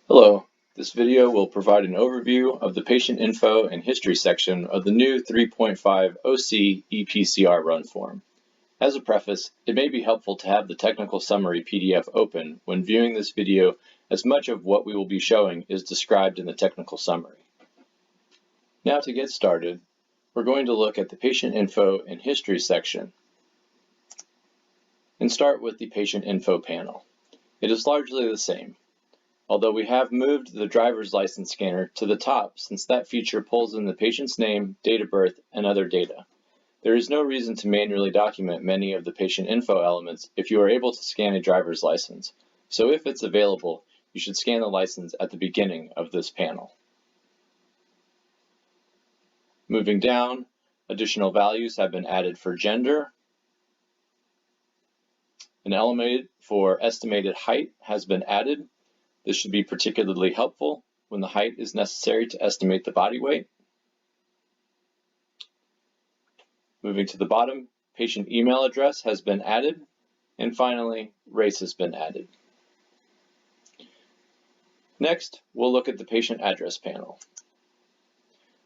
Hello, this video will provide an overview of the patient info and history section of the new 3.5 OC EPCR run form. As a preface, it may be helpful to have the technical summary PDF open when viewing this video, as much of what we will be showing is described in the technical summary. Now to get started, we're going to look at the patient info and history section and start with the patient info panel. It is largely the same, although we have moved the driver's license scanner to the top since that feature pulls in the patient's name, date of birth, and other data. There is no reason to manually document many of the patient info elements if you are able to scan a driver's license, so if it's available, you should scan the license at the beginning of this panel. Moving down, additional values have been added for gender. An element for estimated height has been added. This should be particularly helpful when the height is necessary to estimate the body weight. Moving to the bottom, patient email address has been added. And finally, race has been added. Next, we'll look at the patient address panel.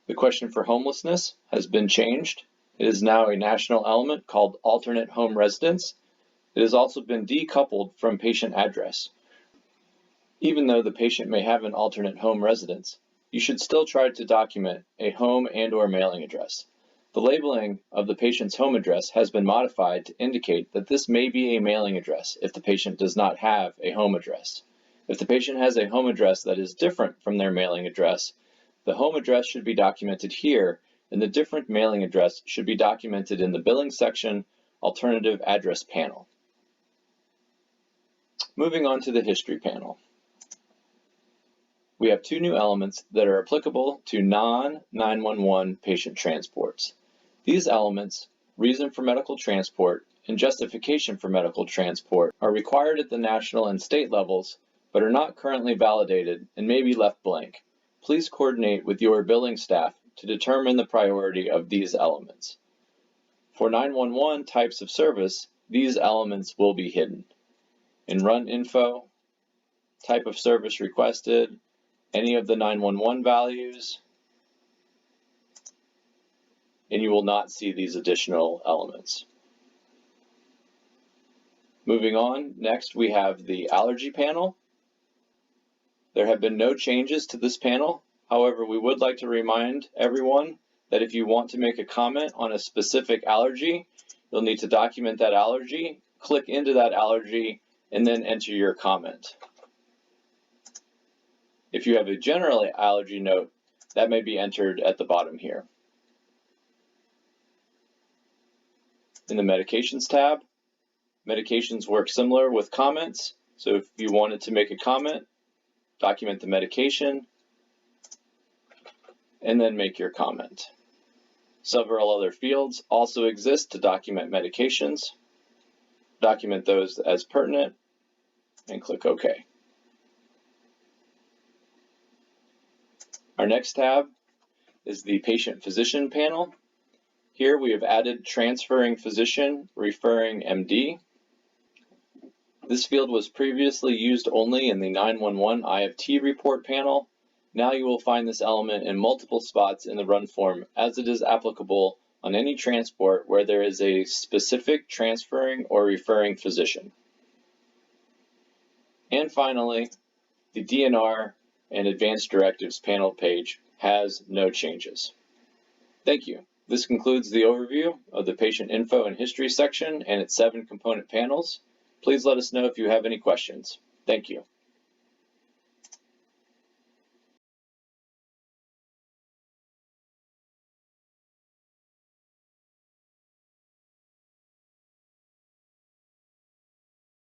The question for homelessness has been changed. It is now a national element called alternate home residence. It has also been decoupled from patient address. Even though the patient may have an alternate home residence, you should still try to document a home and/or mailing address. The labeling of the patient's home address has been modified to indicate that this may be a mailing address if the patient does not have a home address. If the patient has a home address that is different from their mailing address, the home address should be documented here, and the different mailing address should be documented in the billing section alternative address panel. Moving on to the history panel. We have two new elements that are applicable to non-911 patient transports. These elements, reason for medical transport and justification for medical transport, are required at the national and state levels, but are not currently validated and may be left blank. Please coordinate with your billing staff to determine the priority of these elements. For 911 types of service, these elements will be hidden. In run info, type of service requested, any of the 911 values, and you will not see these additional elements. Moving on, next we have the allergy panel. There have been no changes to this panel. However, we would like to remind everyone that if you want to make a comment on a specific allergy, you'll need to document that allergy, click into that allergy, and then enter your comment. If you have a general allergy note, that may be entered at the bottom here. In the medications tab, medications work similar with comments. So if you wanted to make a comment, document the medication, and then make your comment. Several other fields also exist to document medications. Document those as pertinent, and click OK. Our next tab is the patient-physician panel. Here we have added transferring physician, referring MD. This field was previously used only in the 911 IFT report panel. Now you will find this element in multiple spots in the run form, as it is applicable on any transport where there is a specific transferring or referring physician. And finally, the DNR and Advanced Directives panel page has no changes. Thank you. This concludes the overview of the patient info and history section and its 7 component panels. Please let us know if you have any questions. Thank you.